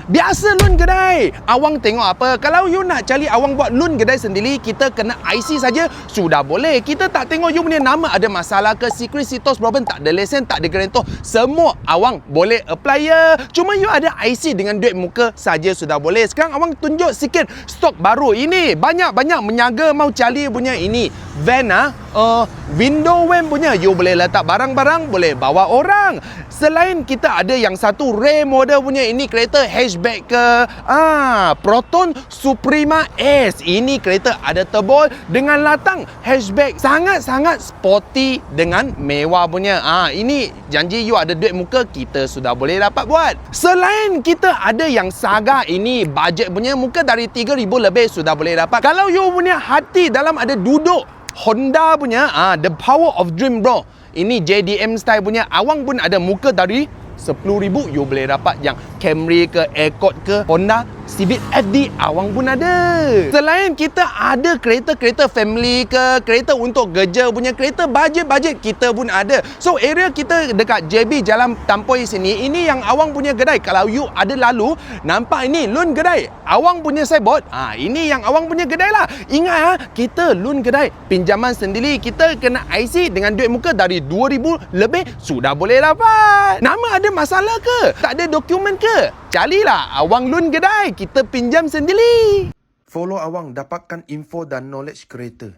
Biasa loan kedai. Awang tengok apa? Kalau you nak cari awang buat loan kedai sendiri, kita kena IC saja sudah boleh. Kita tak tengok you punya nama ada masalah ke, secret sitos problem, tak ada lesen, tak ada guarantor. Semua awang boleh apply ya. Cuma you ada IC dengan duit muka saja sudah boleh. Sekarang awang tunjuk sikit stok baru ini. Banyak-banyak menyaga mau cari punya ini. Van window van punya. You boleh letak barang-barang, boleh bawa orang. Selain kita ada yang satu rare model punya ini kereta hatchback ke Proton Suprema S. Ini kereta ada turbo dengan latang hatchback, sangat-sangat sporty dengan mewah punya. Ini janji you ada duit muka, kita sudah boleh dapat buat. Selain kita ada yang Saga, ini bajet punya muka dari 3,000 lebih sudah boleh dapat. Kalau you punya hati dalam ada duduk Honda punya the power of dream bro. Ini JDM style punya. Awang pun ada muka dari 10,000 you boleh dapat yang Camry ke, Accord ke, Honda Civic FD awang pun ada. Selain kita ada kereta-kereta family ke, kereta untuk kerja punya, kereta bajet-bajet kita pun ada. So area kita dekat JB Jalan Tampoi sini, ini yang awang punya kedai. Kalau you ada lalu nampak ini loan kedai awang punya signboard, ini yang awang punya kedai lah. Ingat kita loan kedai, pinjaman sendiri, kita kena IC dengan duit muka dari 2,000 lebih sudah boleh dapat. Nama ada masalah ke? Tak ada dokumen ke? Carilah awang loan kedai, kita pinjam sendiri. Follow awang dapatkan info dan knowledge kereta.